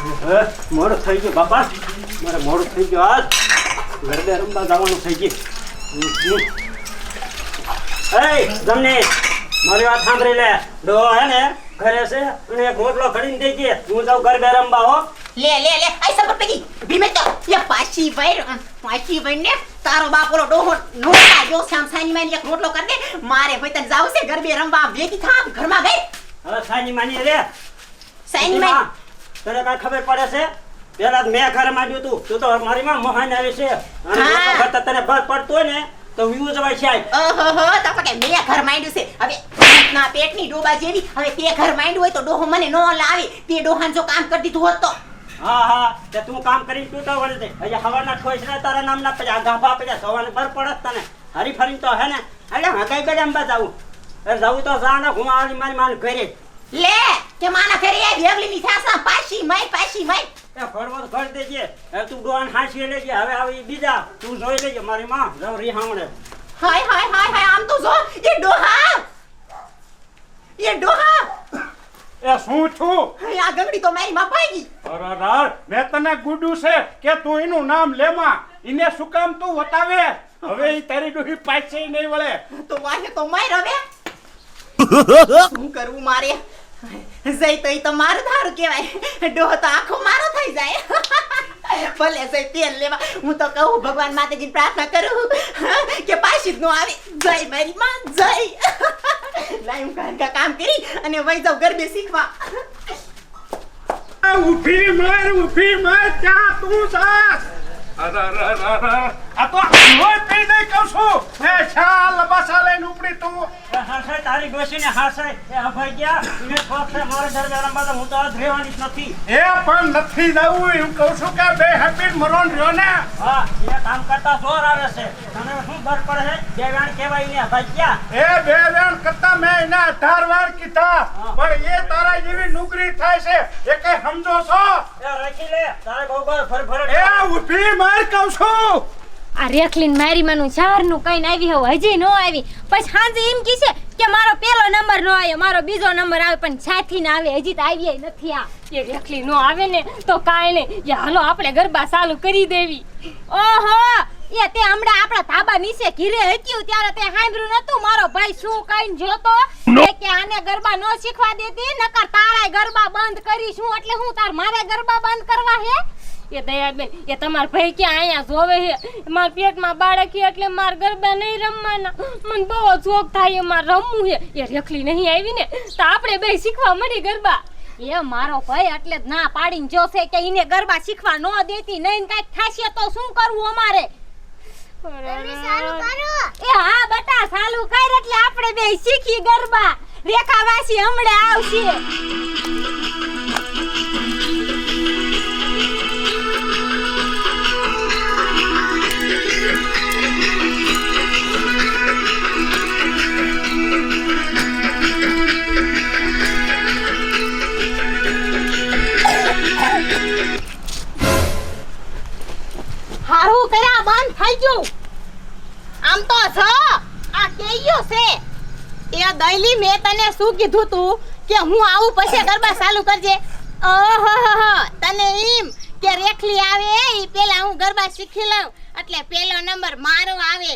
મોડું થઈ ગયું બાપા, મારે મોડું થઈ ગયું. આજ ગરબે રમવા જવાનું થઈ ગયું. જમને મારી વાત સાંભળી લે. ડો હે ને ઘરે છે અને એક રોટલો ઘડીને દેજે. હું જાઉં ગરબે રમવા. હો લે લે લે આઈ સબર પેકી ભીમે તો એ પાછી ભાઈ ને તારો બાપોલો ડોહો નોટા જો શામ સાની માની એક રોટલો કર દે. મારે ભાઈ તને જાવ છે ગરબે રમવા. ભેગી થા ઘરમાં ગઈ. હવે સાની માની રે. સાની માની તને કઈ ખબર પડે છે? પેલા મેં ઘરે માંડ્યું તું તો મારી માં મહાન આવી છે અને તને ભર પડતો હોય ને તો વ્યૂ જવાય છે. ઓહો તો કે મેં ઘર માંડ્યું છે. હવે ના પેટની ડોબા જેવી હવે તે ઘર માંડ્યું હોય તો ડોહો મને નો લાવે. તે ડોહાન જો કામ કરી દીધું હોત તો હા તે તું કામ કરીને તૂટા વળે છે. હજી હવાના ઠોઈસ ને તારા નામ ના પજા ગાભા પજા સવાને બર પડત તને હરી ફરીને તો હે ને એટલે હકાઈ ગઈ અંબા જાવું. જાવું તો જા ને ઘુમાવાની મારી માન ઘરે લે કે માના ઘરે આ ભેગલી ની થાસા પાછી માઈ એ ફરવા ઘર દેજે. તું ડોન હાંસી લેજે. હવે આવી બીજા તું જોઈ લેજે મારી માં જાવ રી હામણે. હાય આમ તો જો એ ડોહા એ શું છું? આ ગંગડી તો મારી માં પાઈ ગઈ. અરે મેં તને ગુડું છે કે તું એનું નામ લેમાં ઈને શું કામ તું વટાવે? હવે ઈ તારી ડોહી પાછી નહીં વળે. તો વાહે તો માર હવે શું કરવું મારે? જઈ તો ઈ તો મારું ધારું કહેવાય. ડોહો તો આખો મારો થઈ જાય. ભલે જઈ તેલ લેવા. હું તો કહું ભગવાન માતાજીને પ્રાર્થના કરું કે પાછી જ નો આવે. જય મારી માં જય. લાઈ હું ઘર કામ કરી અને વઈ જાઉં ગરબે શીખવા. ઊભી માર ક્યાં તું જાસ? અરે આ તો લોહી પી દઈ કહું છું. એ શાલ બસા લઈને ઉપડી તું. હાસે તારી ડોસીને હાસે એ અભાઈ ગયા એને શોખ છે મારે ગરબે રમવા. હું તો આજ રહેવાની જ નથી. એ પણ નથી જવું એમ કહું છું કે બે હેપી મરોન રહ્યો ને. હા એ કામ કરતા જોર આવે છે. તને શું બર પડે છે? બે વેણ કહેવાય ને અભાઈ ગયા. એ બે વેણ કરતા મેં એને 18 વાર કીધા પણ એ તારા જેવી નુકરી થાય છે એ કઈ સમજો છો? એ રાખી લે તારે ગોબર ફર એ ઊભી માર કહું છું. આ રેખલીન મારી માનું ચારનું કઈને આવી હવે હજી નો આવી. પછી સાંજે એમ કીશે કે મારો પેલો નંબર નો આવ્યો, મારો બીજો નંબર આવે, પણ છાથી ના આવે. હજી તો આવી નથી. આ એ રેખલી નો આવે ને તો કાંઈ નહીં. એ હાલો આપણે ગરબા ચાલુ કરી દેવી. ઓહો એ તે હમણાં આપણા ધાબા નીચે ઘીરે હત્યું ત્યારે તે સાંભળ્યું નતું મારો ભાઈ શું કઈને જોતો કે આને ગરબા નો શીખવા દેતી નકર તારાય ગરબા બંધ કરીશું. એટલે હું તાર મારે ગરબા બંધ કરવા હે? એ દયાબેન એ તમાર ભાઈ ક્યાં અહીંયા જોવે છે? મારા પેટમાં બાળક છે એટલે માર ગરબા નહીં રમવાના. મને બહુ શોખ થાય માર રમવું છે. એ રેખલી નહીં આવી ને તો આપણે બે શીખવા મળી ગરબા. એ મારો ભાઈ એટલે જ ના પાડીને જોશે કે ઈને ગરબા શીખવા ન દેતી નહીં. કાંઈક થાશે તો શું કરવું અમારે? એ હા બટા ચાલુ કર એટલે આપણે બે શીખી ગરબા. રેખાવાસી હમણે આવશે. હારું કર્યા બંધ થઈ ગયું. આમ તો જો આ કેયો છે એ દઈલી મેં તને શું કીધું તું કે હું આવું પછી ગરબા ચાલુ કરજે. ઓહો તને એમ કે રેખલી આવે ઈ પેલા હું ગરબા શીખી લઉં એટલે પેલો નંબર મારો આવે.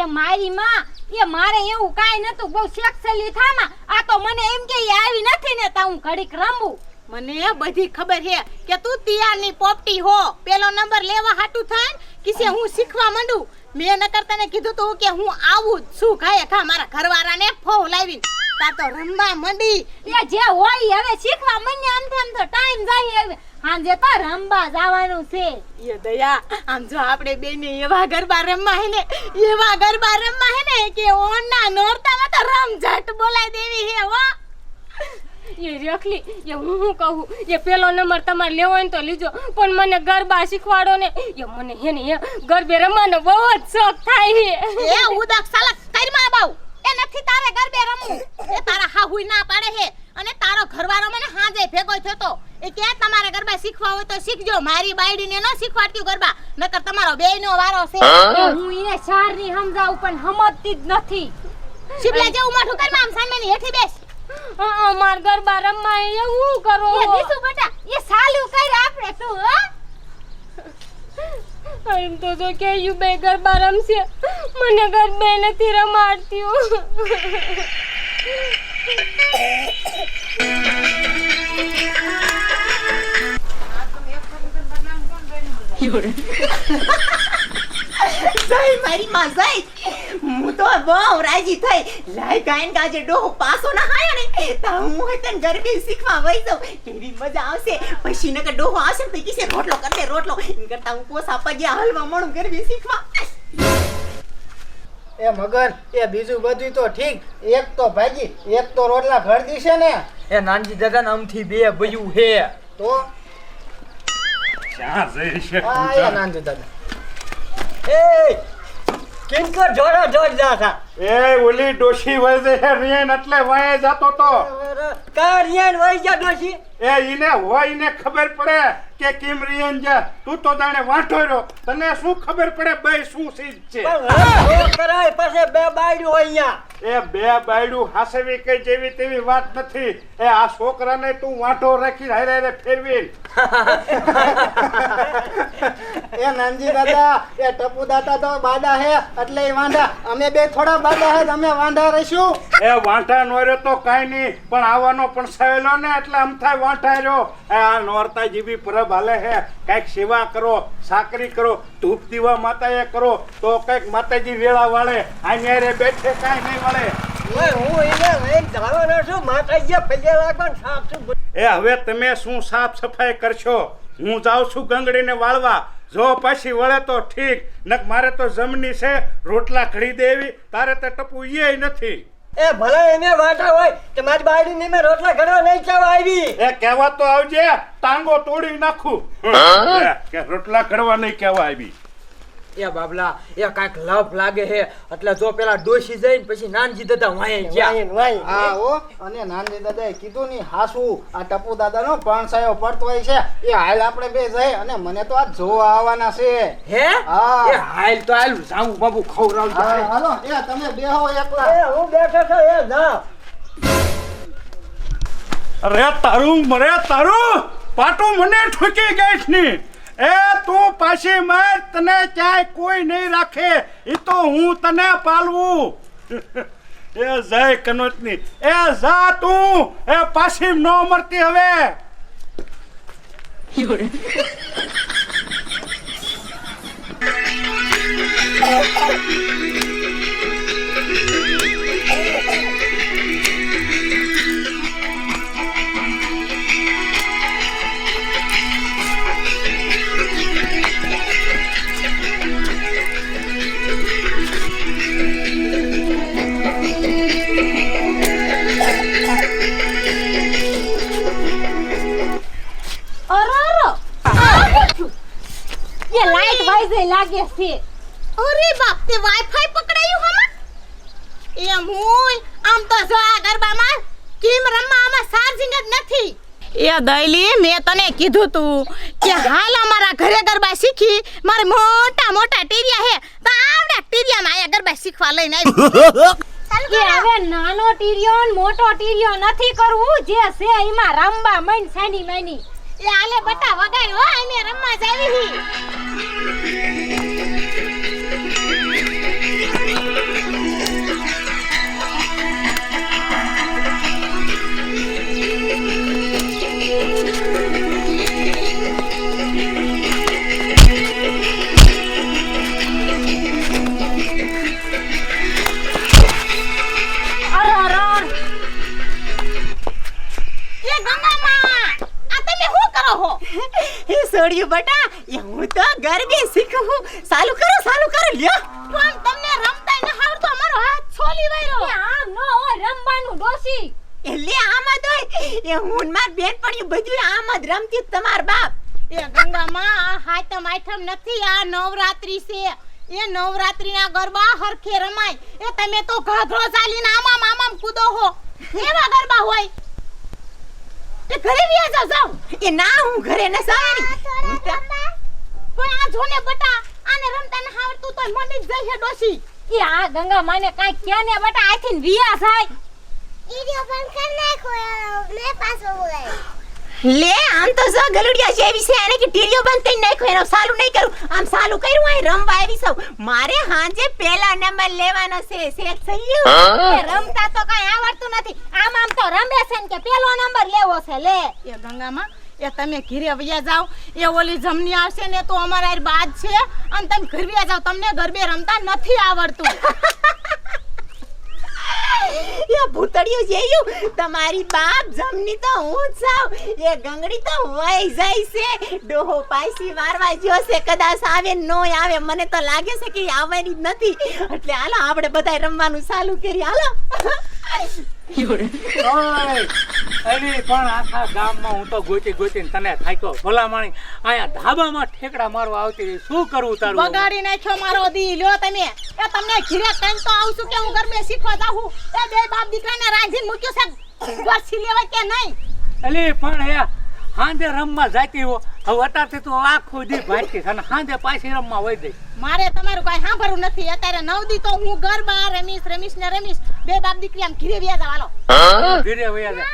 એ મારી માં એ મારે એવું કાઈ નતું. બહુ સેક્સલી થામાં આ તો મને એમ કે ઈ આવી નથી ને તો હું ઘડીક રમું. મને બધી ખબર છે કે તું તિયારની પોપટી હો. પેલો નંબર લેવા હાટું થાય કિસે હું શીખવા માંડું. મેં નકર તને કીધું તું કે હું આવું છું ખાય ખા મારા ઘરવાળાને ફોન લાવીને તા તો રમવા મંડી. એ જે હોય હવે શીખવા મને આમ તો ટાઈમ જાય. હવે હાંજે તો રમવા જવાનું છે. એ દયા આમ જો આપણે બેને એવા ગરબા રમવા હે ને કે ઓના નોરતામાં તો રમઝટ બોલાઈ દેવી હે હો. એ રેખલી એ હું કહું એ પેલો નંબર તમારે લેવો હોય ને તો લીજો પણ મને ગરબા શીખવાડો ને. એ મને હે ને ગરબે રમવાનો બહુ જ શોખ થાય છે. એ ઉદક સાલા કરમાં બાઉ એ નથી તારે ગરબે રમવું. એ તારા હાહુઈ ના પાડે હે અને તારો ઘરવાળો મને હાજે ભેગો થતો એ કે તમારે ગરબા શીખવા હોય તો શીખજો. મારી બાયડીને ન શીખવાડતી ગરબા નકર તમારો બેયનો વારો છે. હું એને ચારની સમજાવું પણ સમજતી જ નથી. શિબલા જેવું મોઢું કરમાં આમ સામેની હેઠી બેસ. માર ગરબા રમવા એવું કરો. એ દીસુ બેટા એ સાલું કર તો જો કે યુ ગરબા રમશે, મને ગરબે નથી રમાડતી. જય મારી માં જય. હું તો બહુ રાજી થઈ. લાય ગાયન ગાજે ડોહો પાસો ના હાયો ને તો હું તને ગરબે શીખવા વઈ જાઉં. કેવી મજા આવશે. પછી નકર ડોહો આવશે ને તો કીસે રોટલો કર દે રોટલો. એમ કરતા હું પોસા પગ્યા હલવા મળું ગરબે શીખવા. એ મગન એ બીજું બધું તો ઠીક, એક તો ભાજી એક તો રોટલા ઘર દીશે ને. એ નાનજી દાદા નામથી બે બયું હે. તો ક્યાં જઈ છે આ એ નાનજી દાદા એ કિંકર જોડા જોડ જાતા એ ઓલી ડોશી વઈ જશે રિયન એટલે વયે જાતો તો કારિયન વઈ જા ડોશી. એ ઈને હોય ઈને ખબર પડે કે કેમ રિયન જા. તું તો જાણે વાંઢો રહ્યો, તને શું ખબર પડે બે શું ચીજ છે. કરાય પાસે બે બાયડું હોય અહીંયા. એ બે બાયડું હાસવી કઈ જેવી તેવી વાત નથી. એ આ છોકરાને તું વાંઢો રાખી હારે હારે ફેરવી. એ નાનજી દાદા એ ટપુ દાદા તો બાદા હે એટલે ઈ વાંઢા. અમે બે થોડા બાદા હે, અમે વાંઢા રહીશું. એ વાંઢા નો રહ્યો તો કાંઈ નહીં, પણ આવવાનો પણ સહેલો ને એટલે આમ થાય વાંઢા રહ્યો. આ નોરતા જેવી પરબ હાલે હે, કઈક સેવા કરો, સાકરી કરો, ધૂપ દીવા માતાએ કરો તો કઈક માતાજી વેળા વાળે. આને બેઠે કાંઈ નહીં વળે. હું એને લઈને જવાનો છું માતાજી પગે લાગવાનું સાફ છું. એ હવે તમે શું સાફ સફાઈ કરશો? હું જાઉં છું ગંગડીને વાળવા. જો પાછી વળે તો ઠીક, નક મારે તો જમની છે રોટલા ઘડી દેવી. તારે તો ટપુ એ નથી. એ ભલે એને વાંટા હોય કે મારી બાયડીને મેં રોટલા ઘડવા નહીં ચાવા આવી. એ કહેવા તો આવજે, ટાંગો તોડી નાખું. કે રોટલા ઘડવા નહીં કહેવા આવી. એ બાબલા એ કાંઈક લફ લાગે હે એટલે જો પેલા ડોશી જઈને પછી નાનજી દાદા વાય ગયા. હા ઓ અને નાનજી દાદાએ કીધું ની હાસુ આ ટપુ દાદાનો પણસાયો પડતો હોય છે. એ હાલ આપણે બે જઈ અને મને તો આ જોવા આવવાના છે. હે હા. એ હાલ તો હાલ જાવું બાબુ ખવરાવ. હા હાલો એ તમે બેહો એકલા. એ હું બેઠો છો એ જા. અરે તારું મરે તારું પાટું મને ઠોકી ગઈ છે. એ તું પાછી માર, તને ક્યાંય કોઈ નહીં રાખે. એ તો હું તને પાલવું. એ જય કનોતની એ જા તું. એ પાછી ન મરતી હવે. ये लाइट वाइज लागे છે. અરે બાપ તે વાઈફાઈ પકડાયું હમણાં. એમ હોય આમ તો જો આ ગરબામાં કેમ રમવા આમાં ચાર્જિંગ જ નથી. એ દઈલી મેં તને કીધું તું કે હાલ અમારા ઘરે ગરબા શીખી. મારે મોટા મોટા ટીરિયા હે તો આવડા ટીરિયામાં આયા ગરબા શીખવા લઈને આવી. કે હવે નાનો ટીરિયો ને મોટો ટીરિયો નથી કરવું, જે છે એમાં રમવા મન સાની માની. એ આલે બટા વગાડ હો અમે રમવા જાવી હી. છોડ્યું બટા એ હું તો ગરબે શીખું. ચાલુ કરો લ્યો. પણ તમને રમતા ન આવડતો અમારો હાથ છોલી વાયરો. આમ નો હોય રમવાનું ડોસી. એટલે આમ જ હોય. એ હું માર બેન પણ બધું આમ જ રમતી તમાર બાપ. એ ગંગામાં આ હાતમ આઠમ નથી, આ નવરાત્રી છે. એ નવરાત્રીના ગરબા હરખે રમાય. એ તમે તો ઘાઘરો ચાલીને આમામ કૂદો હો. એવા ગરબા હોય. એ ઘરે વ્યા જાવ. એ ના હું ઘરે ન સાવાની. પણ આ જોને બટા આને રમતા ન આવડતું તોય મને જ જઈ હે ડોસી. એ આ ગંગા માને કાઈ કે ને બટા આથીન વિયા થાય. ઈડિયો બંધ કર નાખો મે પાછો બોલાય. લે આમ તો જો ગલુડિયા જેવી છે એને કે ટીરિયો બંધ કરી નાખ્યો એનો સાલું નહીં કરું આમ સાલું કર્યું આ રમવા આવી સૌ મારે હાંજે પહેલા નંબર લેવાનો છે શેખ સૈયું એ રમતા તો કઈ આવડતું નથી આમ તો રમે છે ને કે પેલો નંબર લેવો છે લે એ ગંગામાં એ તમે ઘરે વયા જાઓ એ ઓલી જમની આવશે ને તો અમારા હારે બાદ છે અને તમે ઘરે વયા જાઓ તમને ગરબે રમતા નથી આવડતું એ ભૂતડિયું જેયું તમારી બાપ જમની તો હું જ સાવ એ ગંગડી તો વઈ જાય છે ડોહો પાસી વારવા જ્યો છે કદાચ આવે નો આવે મને તો લાગે છે કે આવવાની જ નથી એટલે હાલો આપણે બધાય રમવાનું ચાલુ કરી હાલો ઓય અરે પણ આખા ગામમાં હું તો ગોતીને તને થાક્યો ભલા માણી આયા ધાબામાં ઠેકડા મારવા આવતી રહી શું કરવું તારું બગાડી નાખ્યો મારો દી લ્યો તમે એ તમને ઘરે કઈ તો આવશું કે હું ગરબે શીખવા જાઉં એ બે બાપ દીકરાને રાંધીને મૂક્યો છે ગોરસી લેવા કે નહીં અલે પણ હે હાંજે રમવા જાતી હો હવે અત્યારથી તું આખો દી ભાગતી અને હાંજે પાછી રમવા વઈ જઈ મારે તમારું કઈ સાંભળવું નથી અત્યારે 9 દી તો હું ગરબા રમીશ બે બાપ દીકરી આમ ઘરે વ્યા જાવ હાલો ધીરે વયા જા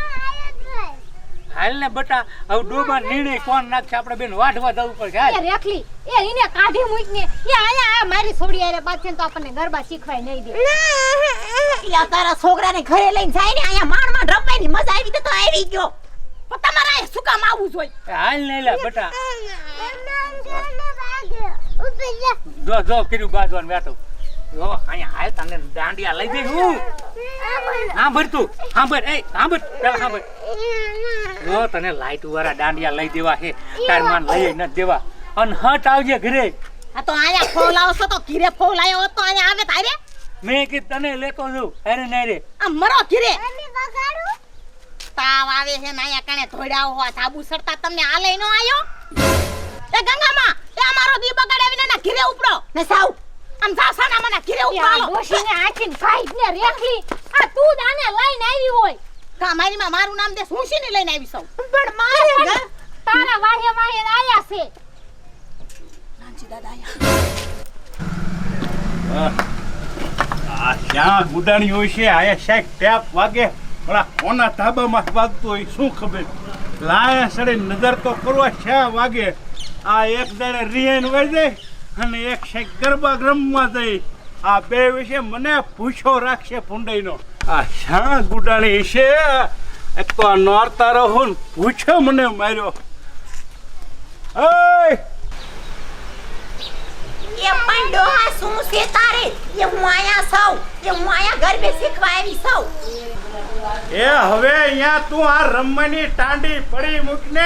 હાલ ને બટા હવે ડોબા નીણે કોણ નાખશે આપણે બેન વાઢવા જવું પડશે હાલ એ રેખલી એ એને કાઢી મૂક ને એ આયા મારી છોડી આરે બાદ તો આપણને ગરબા શીખવાય નહીં દે યા તારા છોકરાને ઘરે લઈને જાય ને અહીંયા માણમાં રમવાની મજા આવી તો આવી ગયો પણ તમારે આ શું કામ આવવું જોઈએ હાલ ને લે બટા જો કર્યું બાજવાનું બેઠો જો અહીંયા હાલ તને દાંડિયા લઈ દઈ હું હા ભર તું હા ભર એ હા ભર પેલા હા ભર જો તને લાઈટ વાળા દાંડિયા લઈ દેવા છે તાર માન લઈ ન દેવા અને હટ આવજે ઘરે આ તો આયા ફોલાવશો તો ઘરે ફોલાયો હોત તો આયા આવે તારે મેં કે તને લેતો જઉં અરે નહીં રે આ મરો ઘરે તાવ આવે છે ને આયા કણે ધોડાવ હો સાબુ સરતા તમને આલે નો આયો એ ગંગામાં એ અમારો દી બગાડાવીને ના ઘરે ઉપડો ને સાવ આમ જા સાના મને ઘરે ઉપડો હાલો ડોશીને આખીને કાઢ ને રેખલી આ તું જ આને લઈને આવી હોય કા મારી માં મારું નામ દે હું શીને લઈને આવી સૌ પણ મારે તારા વાહે આયા છે નાનજી દાદા આયા આ ક્યાં ગુડાણી હોય છે આયા શાક ટેપ વાગે ઓલા કોના ધાબામાં વાગતું હોય શું ખબર લાયા સડે નજર તો કરવા શા વાગે આ એક દાડે રિયન વઈ જાય અને એક શાક ગરબા રમવા જાય આ બે વિશે મને પૂછો રાખશે ભૂંડાઈનો આ શા ગુડાણી છે એક તો આ નોરતા રહો ને પૂછો મને માર્યો ઓય એ પણ ડોહા શું છે તારે એ હું આયા સૌ એ હું આયા ગરબે શીખવા આવી સૌ એ હવે અહીંયા તું આ રમવાની ટાંડી પડી મૂકને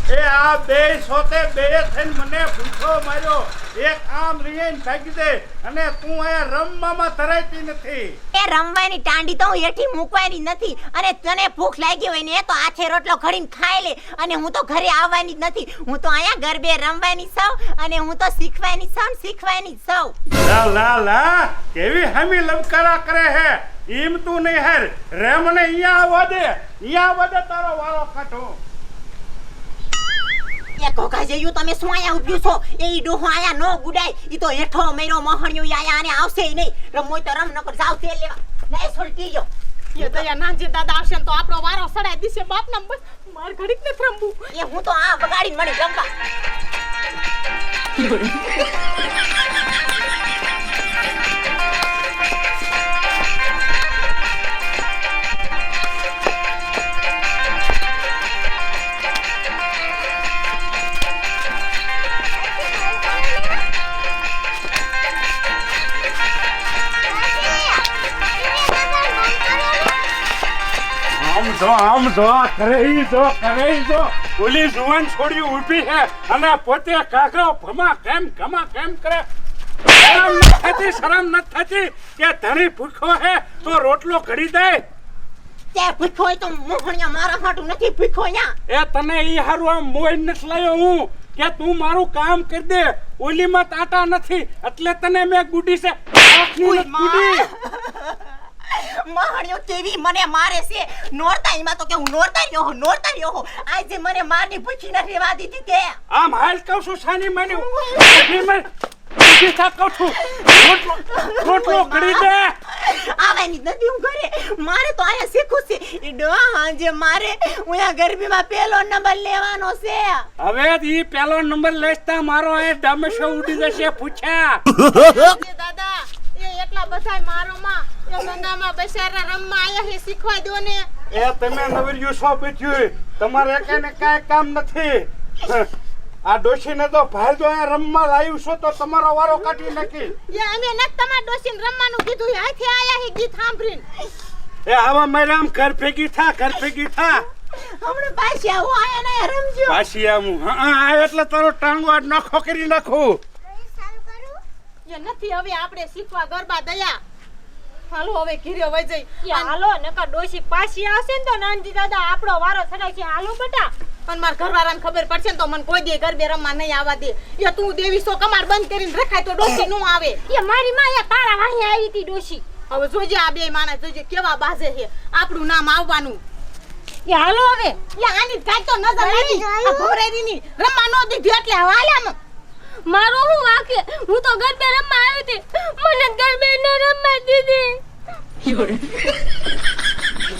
એ આ બે સોતે બે થઈને મને ભૂખો માર્યો એક આમ રીઈને ભાગી દે અને તું અહીંયા રમવામાં ધરાતી નથી એ રમવાની ટાંડી તો હું એઠી મૂકવાની નથી અને તને ભૂખ લાગી હોય ને એ તો આથે રોટલો ખડીને ખાઈ લે અને હું તો ઘરે આવવાની જ નથી હું તો અહીંયા ગરબે રમવાની સૌ અને હું તો શીખવાની સૌ લા લા લા કેવી હમી લવકારા કરે હે ઈમ તું નહીં હેર રે મને અહીંયા આવવા દે તારો વાળો કાઢો એ ઘોઘા જેયું તમે શું આયા ઉભ્યું છો એ ડોહો આયા નો ગુડાય ઈ તો હેઠો મેરો મોહણિયો આયા અને આવશે નહીં રમોય તો રમ નકર જાવ તેલ લેવા નહીં છોડતી ગયો એ તો યા નાનજી દાદા આવશે ને તો આપણો વારો સડાઈ દીશે બાપના માર ઘડીક ને રમવું એ હું તો આ બગાડીને મળી રમવા આમ જો કરે જો ઓલી જુવાન છોડી ઊભી છે અને પોતે કાગરો ભમા કેમ કરે શરમ ન થતી કે ધણી ભૂખો હે તો રોટલો ઘડી દે તે ભૂખો હોય તો મોહણિયા મારા હાટું નથી ભૂખો યા એ તને ઈ હારું આમ મોઈ નથી લાયો હું કે તું મારું કામ કરી દે ઓલીમાં તાટા નથી એટલે તને મેં ગુડી છે ગુડી મહાણિયો કેવી મને મારે છે નોરતાઈમાં તો કે હું નોરતા રહ્યો આજે મને મારની ભૂખી ન રહેવા દીધી તે આમ હાલ કહું છું સાની માની ઊભી થા કહું છું. રોટલો કરી દે. આવવાની નથી હું ઘરે. મારે તો અહીંયા શીખવું છે. ઈ ડોહા હાંજે મારે હું આ ગરબીમાં પહેલો નંબર લેવાનો છે. હવે ઈ પેલો નંબર લેસ્તા મારો એ ડમેશો ઉડી જશે પૂછ્યા. દાદા એ એટલા બધાય મારોમાં એ ગંગામાં બસારા રમવા આયા હે શીખવા દો ને. એ તમે નવરિયું સો પીઠ્યું તમારે એકાને કાંઈ કામ નથી. આ ડોશીને તો ભાઈ જો રમવા લાવ્યું છો તો તમારો વારો કાઢી નાખી. એ અમે નક તમાર ડોસીને રમવાનું કીધું હાથે આયા હે ગીત સાંભળીને. એ આવા મારે આમ ઘર ભેગી થા ઘર ભેગી થા. હમણાં પાછી આવું આયા ને રમજો. પાછી આવું હા એટલે તારો ટાંગો આજ નખો કરી નાખું. એ નથી હવે આપણે શીખવા ગરબા દયા. હાલો હવે ઘીરે વઈ જઈ. એ હાલો નકર ડોશી પાછી આવશે ને તો નાનજી દાદા આપણો વારો ચડાય છે. હાલો બેટા. પણ માર ઘરવાળાને ખબર પડશે ને તો મને કોઈ દે ગરબે રમવા નહીં આવવા દે. એ તું દેવી સો કમાર બંધ કરીને રખાય તો ડોસી નો આવે. એ મારી માં એ તારા વાહે આવી હતી ડોશી. હવે જોજે આ બે માણસ જોજે કેવા બાજે છે. આપણું નામ આવવાનું. એ હાલો હવે. એ આની કાઈ તો નજર લાગી. આ ભોરેરીની રમવા નો દીધી એટલે હાલ્યામાં. મારો હું વાકે હું તો ગરબે રમવા આવી હતી. મને ગરબે ન રમવા દીધી.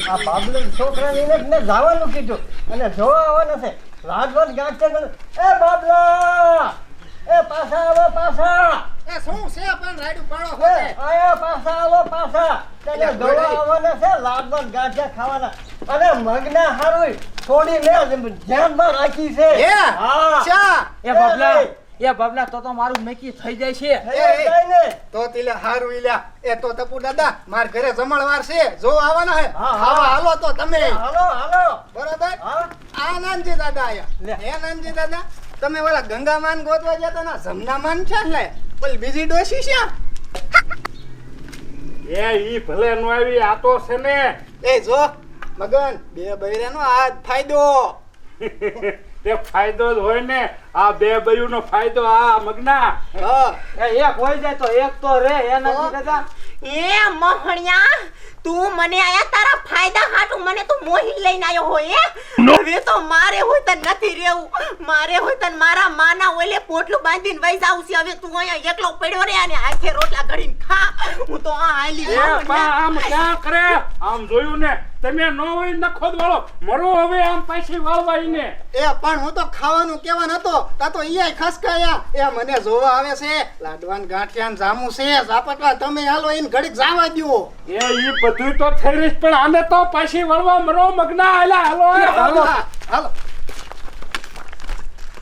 આ બાબલો છોકરાને એને જવાનું કીધું અને જોવા આવવાના છે. રાજવન ગાંઠે એ બાબલા એ પાછા આવો પાછા. એ શું છે પણ રાડું પાડો એ આયા પાછા આવો પાછા. તને જોવા આવવાના છે. રાજવન ગાંઠે ખાવાના અને મગના હારું થોડી ને ધ્યાનમાં રાખી છે. હા ચા એ બાબલા એ બાબલા તો મારું નક્કી થઈ જાય છે. તો તિલે હારું ઈલા એ તો ટપુ દાદા માર ઘરે જમણવાર છે જો આવવાના હે હા, હા. ખાવા હાલો તો તમે હાલો હાલો. બરાબર હા આ નાનજી દાદા લે. આયા હે નાનજી દાદા તમે ઓલા ગંગામાન ગોતવા ગયા તા ના જમનામાન છે લે ઓલી બીજી ડોશી છે એ ઈ ભલે નો આવી આ તો છે ને. એ જો મગન બે બૈરાનો આ ફાયદો તે ફાયદો જ હોય ને. આ બે બયુનો ફાયદો આ મગના. હા એક હોય જાય તો એક તો રે એના દાદા. એ મોહણિયા તું મને આયા તારા ફાયદા હાટુ મને તું મોહી લઈને આવ્યો હોય. હવે તો મારે હોય તો નથી રહેવું. મારે હોય તો મારા માના ઓલે પોટલું બાંધીને વઈ જાવું છે. હવે તું અહીંયા એકલો પડ્યો રે અને હાથે રોટલા ઘડીને ખા. હું તો આ આલી એ પણ આમ ક્યાં કરે આમ જોયું ને તમે નો હોય નખો જ વાળો મરો હવે આમ પાછી વાળવાઈને. એ પણ હું તો ખાવાનું કેવા નતો તા તો ઈય ખસકાયા એ મને જોવા આવે છે લાડવાન ગાંઠિયાન જામુ છે ઝાપટવા તમે હાલો ઈન ઘડીક જાવા દ્યો એ ઈ બધું તો થઈ રહીશ પણ આને તો પાછી વાળવા મરો મગના હાલો હાલો હાલો